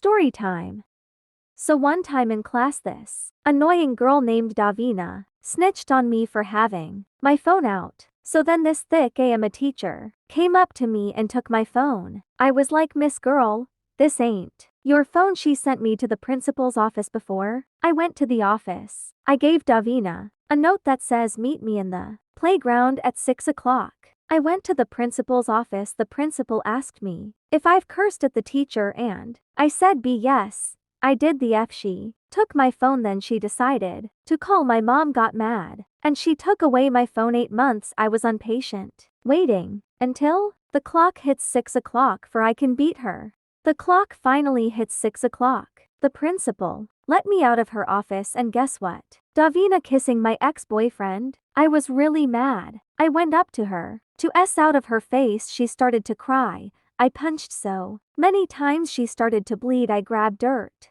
Story time. So one time in class this annoying girl named Davina snitched on me for having my phone out. So then this thick a teacher came up to me and took my phone. I was like, Miss Girl, this ain't your phone. She sent me to the principal's office before I went to the office. I gave Davina a note that says meet me in the playground at 6 o'clock. I went to the principal's office. The principal asked me if I've cursed at the teacher and I said yes. I did the F. She took my phone, then she decided to call my mom, got mad, and she took away my phone. 8 months I was impatient, waiting until the clock hits 6 o'clock for I can beat her. The clock finally hits 6 o'clock. The principal let me out of her office, and guess what? Davina kissing my ex-boyfriend. I was really mad. I went up to her to S out of her face. She started to cry. I punched so many times she started to bleed. I grabbed dirt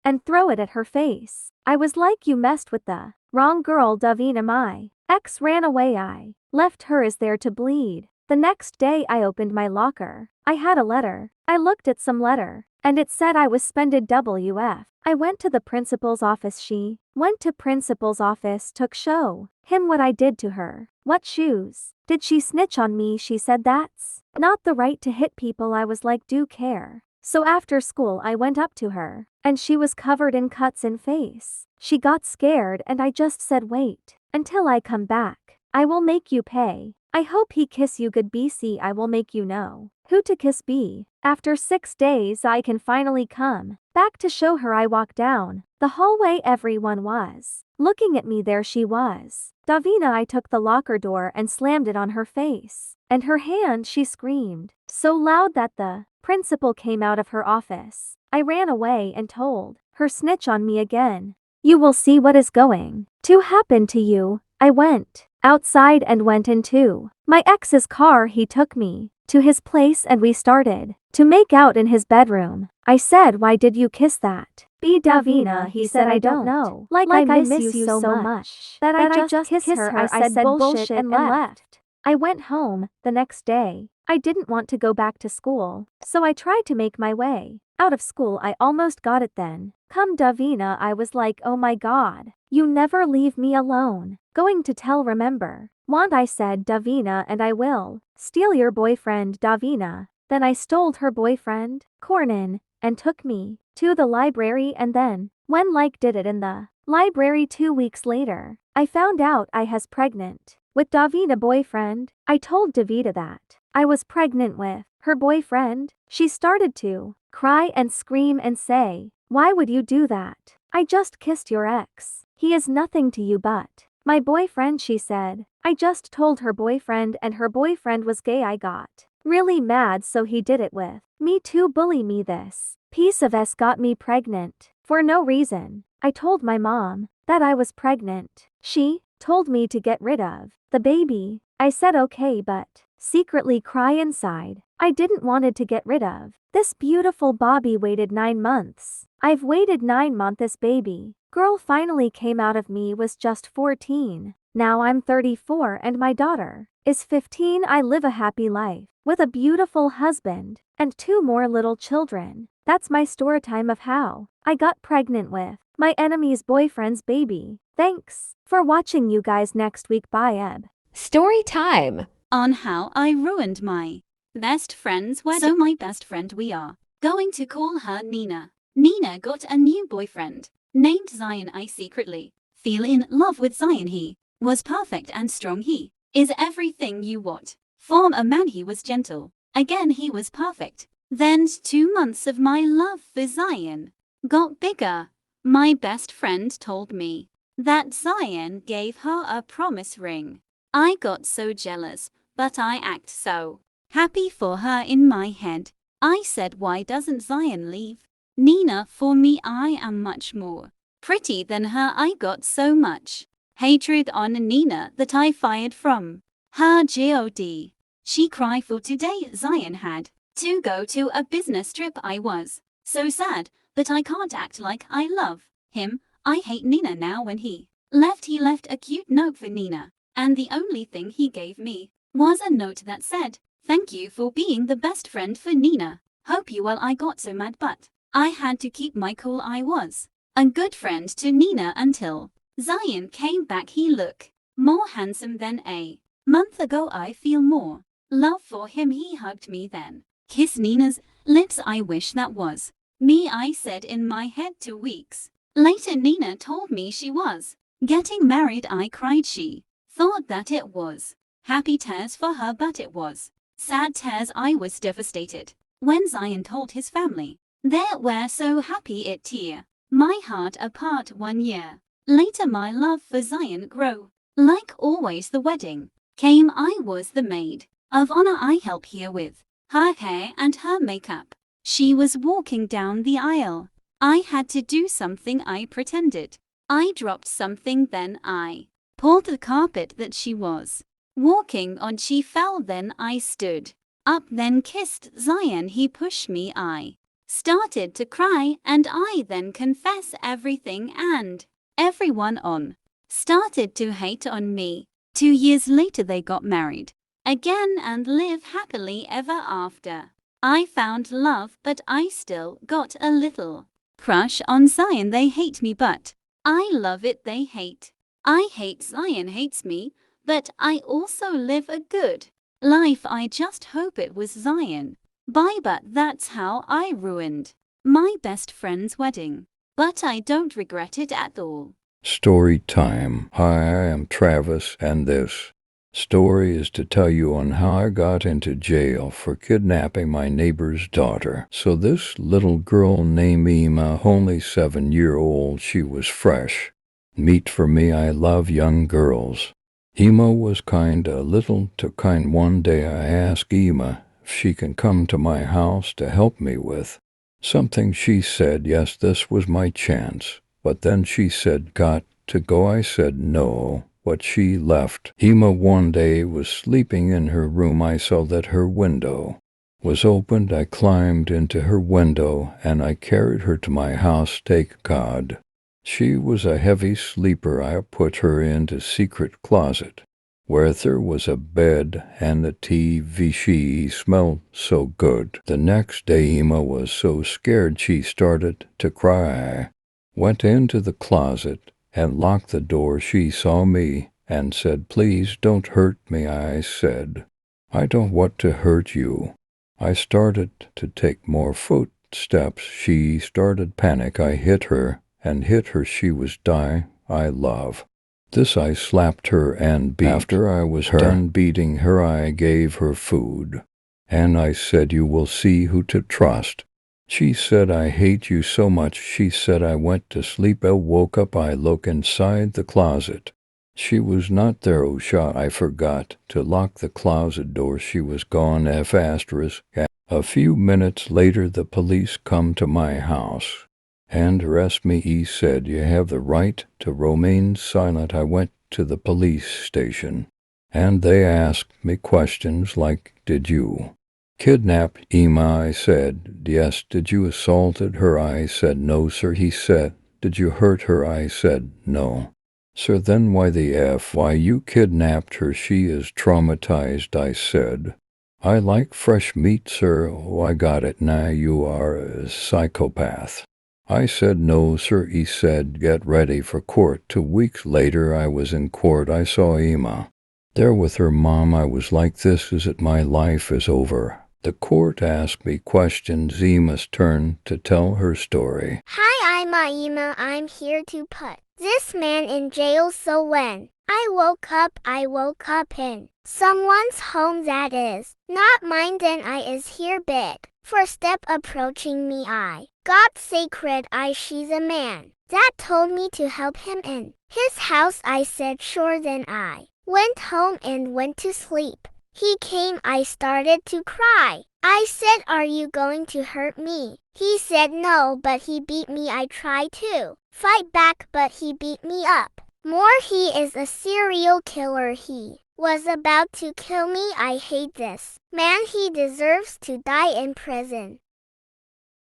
and throw it at her face. I was like, you messed with the wrong girl. Davina, my ex, ran away. I left her is there to bleed. The next day I opened my locker. I had a letter. I looked at some letter and it said I was suspended. WF. I went to the principal's office. She went to principal's office, took show him what I did to her. What shoes? Did she snitch on me? She said that's not the right to hit people. I was like, do care. So after school I went up to her and she was covered in cuts in face. She got scared and I just said, wait until I come back. I will make you pay. I hope he kiss you good. BC, I will make you know who to kiss. B. After 6 days I can finally come back to show her. I walked down the hallway. Everyone was looking at me. There she was, Davina. I took the locker door and slammed it on her face and her hand. She screamed so loud that the principal came out of her office. I ran away and told her, snitch on me again. You will see what is going to happen to you. I went outside and went into my ex's car. He took me to his place and we started to make out in his bedroom. I said, why did you kiss that B. Davina? He said, I don't know. Like I miss you so much that I just kissed her. I said bullshit and left. I went home the next day. I didn't want to go back to school, so I tried to make my way out of school. I almost got it then. Come Davina, I was like, oh my god, you never leave me alone. Going to tell, remember? Want? I said, Davina, and I will steal your boyfriend. Davina. Then I stole her boyfriend, Cornan, and took me to the library, and then when did it in the library. 2 weeks later, I found out I was pregnant with Davina boyfriend. I told Davina that I was pregnant with her boyfriend. She started to cry and scream and say, why would you do that? I just kissed your ex. He is nothing to you but my boyfriend. She said, I just told her boyfriend and her boyfriend was gay. I got really mad, so he did it with me to bully me. This piece of S got me pregnant for no reason. I told my mom that I was pregnant. She told me to get rid of the baby. I said okay, but secretly cry inside. I didn't wanted to get rid of this beautiful Bobby. Waited 9 months. I've waited 9 months. This baby girl finally came out of me. Was just 14. Now I'm 34 and my daughter is 15. I live a happy life with a beautiful husband and 2 more little children. That's my story time of how I got pregnant with my enemy's boyfriend's baby. Thanks for watching, you guys. Next week, bye. Eb. Story time. On how I ruined my best friend's wedding. So my best friend, we are going to call her Nina. Nina got a new boyfriend named Zion. I secretly feel in love with Zion. He was perfect and strong. He is everything you want from a man. He was gentle. Again, he was perfect. Then 2 months of my love for Zion got bigger. My best friend told me that Zion gave her a promise ring. I got so jealous, but I act so happy for her. In my head, I said, why doesn't Zion leave Nina for me? I am much more pretty than her. I got so much hatred on Nina that I fired from her. God, she cried for today. Zion had to go to a business trip. I was so sad, but I can't act like I love him. I hate Nina now. When he left a cute note for Nina, and the only thing he gave me was a note that said, thank you for being the best friend for Nina. Hope you well. I got so mad, but I had to keep my cool. I was a good friend to Nina until Zion came back. He looked more handsome than a month ago. I feel more love for him. He hugged me then kissed Nina's lips. I wish that was me, I said in my head. 2 weeks later, Nina told me she was getting married. I cried. She thought that it was happy tears for her, but it was sad tears. I was devastated when Zion told his family. They were so happy it tear my heart apart. 1 year later, my love for Zion grew. Like always, the wedding came. I was the maid of honor. I helped her with her hair and her makeup. She was walking down the aisle. I had to do something. I pretended I dropped something. Then I pulled the carpet that she was walking on. She fell. Then I stood up, then kissed Zion. He pushed me. I started to cry, and I then confessed everything, and everyone on started to hate on me. 2 years later, they got married again and live happily ever after. I found love, but I still got a little crush on Zion. They hate me, but I love it. They hate. I hate Zion hates me, but I also live a good life. I just hope it was Zion. Bye. But that's how I ruined my best friend's wedding. But I don't regret it at all. Story time. Hi, I am Travis, and this story is to tell you on how I got into jail for kidnapping my neighbor's daughter. So this little girl named Emma, only 7-year-old, she was fresh meat for me. I love young girls. Emma was a little too kind. One day I asked Emma if she can come to my house to help me with something. She said yes, this was my chance. But then she said, got to go. I said no, but she left. Emma one day was sleeping in her room. I saw that her window was opened. I climbed into her window and I carried her to my house. Thank God. She was a heavy sleeper. I put her into secret closet where there was a bed and a TV. She smelled so good. The next day Emma was so scared she started to cry. Went into the closet and locked the door. She saw me and said, please don't hurt me. I said, I don't want to hurt you. I started to take more footsteps. She started panic. I hit her and hit her. She was dying. I love this. I slapped her and beat. After I was done beating her, I gave her food. And I said, you will see who to trust. She said, I hate you so much. She said, I went to sleep. I woke up. I look inside the closet. She was not there. Oh, I forgot to lock the closet door. She was gone. A few minutes later, the police come to my house and arrest me. He said, you have the right to remain silent. I went to the police station and they asked me questions like, did you kidnap Emma? I said, yes. Did you assaulted her? I said, no, sir. He said, did you hurt her? I said, no. Sir, then why the F? Why you kidnapped her? She is traumatized. I said, I like fresh meat, sir. Oh, I got it now. You are a psychopath. I said, no, sir. He said, get ready for court. 2 weeks later, I was in court. I saw Emma there with her mom. I was like, this is it. My life is over. The court asked me questions. Emma's turn to tell her story. Hi, I'm Emma. I'm here to put this man in jail. So when I woke up in someone's home that is not mine. Then I is here big. For step approaching me, I got sacred. She's a man that told me to help him in his house. I said sure. Then I went home and went to sleep. He came. I started to cry. I said, are you going to hurt me? He said no, but he beat me. I tried to fight back, but he beat me up more. He is a serial killer. He was about to kill me. I hate this man. He deserves to die in prison.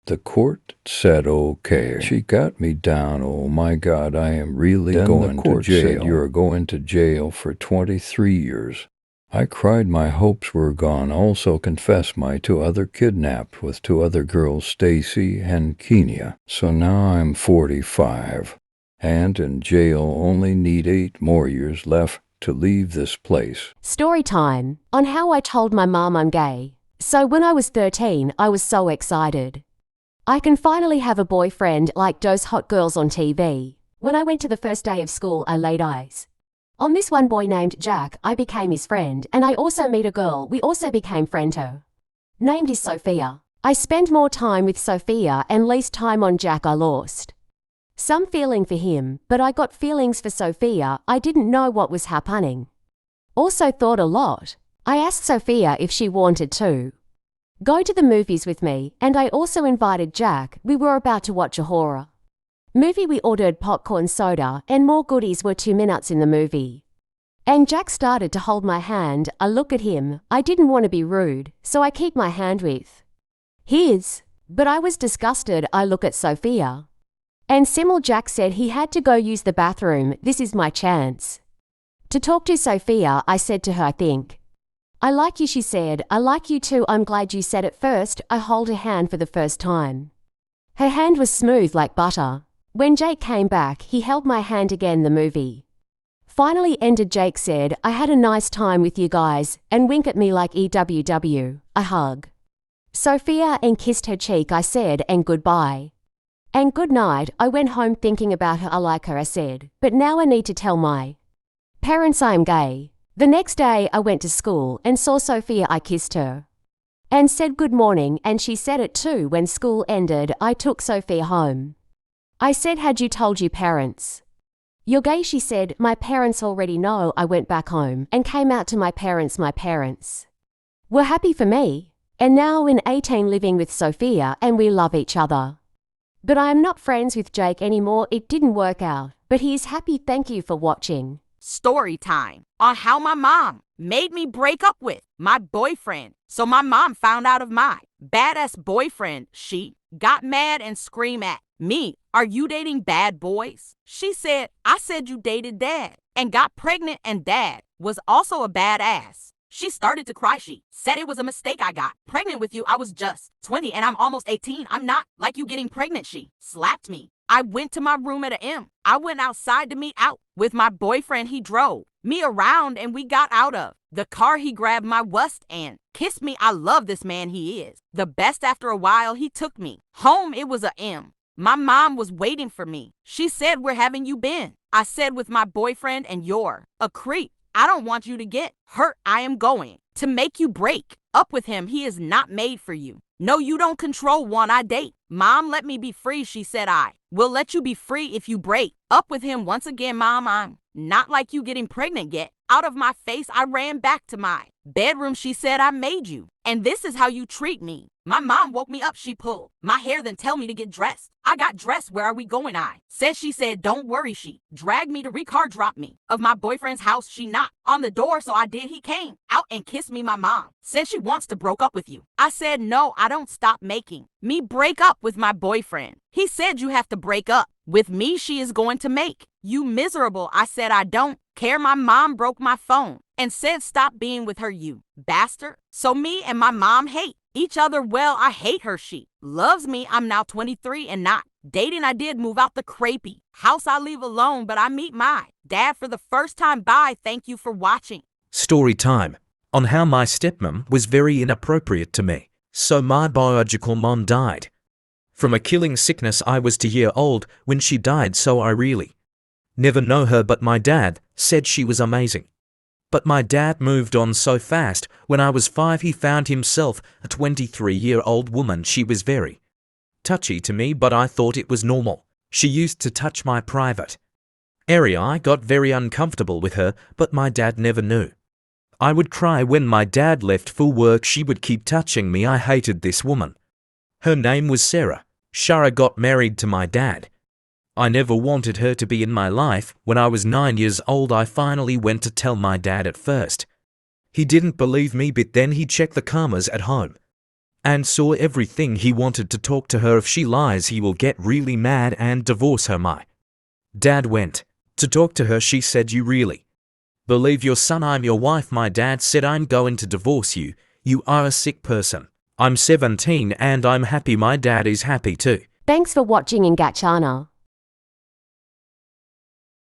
The court said, okay. She got me down. Oh my God, I am really going to jail. You're going to jail for 23 years. I cried my hopes were gone, also confessed my 2 other kidnapped with 2 other girls, Stacy and Kenia. So now I'm 45 and in jail, only need 8 more years left to leave this place. Story time on how I told my mom I'm gay. So when I was 13, I was so excited. I can finally have a boyfriend like those hot girls on TV. When I went to the first day of school, I laid eyes on this one boy named Jack. I became his friend, and I also meet a girl. We also became friendo. Named is Sophia. I spent more time with Sophia and least time on Jack. I lost some feeling for him, but I got feelings for Sophia. I didn't know what was happening. Also thought a lot. I asked Sophia if she wanted to go to the movies with me, and I also invited Jack. We were about to watch a horror movie. We ordered popcorn, soda, and more goodies. Were 2 minutes in the movie, and Jack started to hold my hand. I look at him. I didn't want to be rude, so I keep my hand with his, but I was disgusted. I look at Sophia, and Simul. Jack said he had to go use the bathroom. This is my chance to talk to Sophia. I said to her, I think I like you. She said, I like you too. I'm glad you said it first. I hold her hand for the first time. Her hand was smooth like butter. When Jake came back, he held my hand again. The movie finally ended. Jake said, I had a nice time with you guys, and wink at me like EWW. I hug Sophia and kissed her cheek. I said, and goodbye. And good night. I went home thinking about her. I like her, I said, but now I need to tell my parents I am gay. The next day I went to school and saw Sophia. I kissed her and said good morning, and she said it too. When school ended, I took Sophia home. I said, had you told your parents you're gay? She said, my parents already know. I went back home and came out to my parents. My parents were happy for me, and now in 18 living with Sophia, and we love each other. But I am not friends with Jake anymore. It didn't work out, but he is happy. Thank you for watching. Story time on how my mom made me break up with my boyfriend. So my mom found out of my badass boyfriend. She got mad and screamed at me, are you dating bad boys? She said, I said you dated dad and got pregnant, and dad was also a badass. She started to cry. She said it was a mistake. I got pregnant with you. I was just 20 and I'm almost 18. I'm not like you getting pregnant. She slapped me. I went to my room at a M. I went outside to meet out with my boyfriend. He drove me around and we got out of the car. He grabbed my waist and kissed me. I love this man. He is the best. After a while, he took me home. It was a M. My mom was waiting for me. She said, where haven't you been? I said, with my boyfriend, and you're a creep. I don't want you to get hurt. I am going to make you break up with him. He is not made for you. No, you don't control one I date. Mom, let me be free. She said, I will let you be free if you break up with him once again. Mom, I'm not like you getting pregnant yet. Out of my face, I ran back to my bedroom. She said, I made you, and this is how you treat me. My mom woke me up. She pulled my hair, then tell me to get dressed. I got dressed. Where are we going? I said. She said, don't worry. She dragged me to car drop me of my boyfriend's house. She knocked on the door, so I did. He came out and kissed me. My mom said she wants to break up with you. I said, no, I don't. Stop making me break up with my boyfriend. He said, you have to break up with me. She is going to make you miserable. I said, I don't care. My mom broke my phone and said, stop being with her, you bastard. So me and my mom hate each other. Well, I hate her. She loves me. I'm now 23 and not dating. I did move out the crappy house I leave alone, but I meet my dad for the first time. Bye. Thank you for watching. Story time on how my stepmom was very inappropriate to me. So my biological mom died from a killing sickness. I was 2 years old when she died, so I really never know her, but my dad said she was amazing. But my dad moved on so fast. When I was 5, he found himself a 23-year-old woman. She was very touchy to me, but I thought it was normal. She used to touch my private area. I got very uncomfortable with her, but my dad never knew. I would cry when my dad left for work. She would keep touching me. I hated this woman. Her name was Sarah. Shara got married to my dad. I never wanted her to be in my life. When I was 9 years old, I finally went to tell my dad. At first, he didn't believe me, but then he checked the cameras at home and saw everything. He wanted to talk to her. If she lies, he will get really mad and divorce her. My dad went to talk to her. She said, you really Believe your son, I'm your wife. My dad said I'm going to divorce you. You are a sick person. I'm 17 and I'm happy. My dad is happy too. Thanks for watching Ingachana.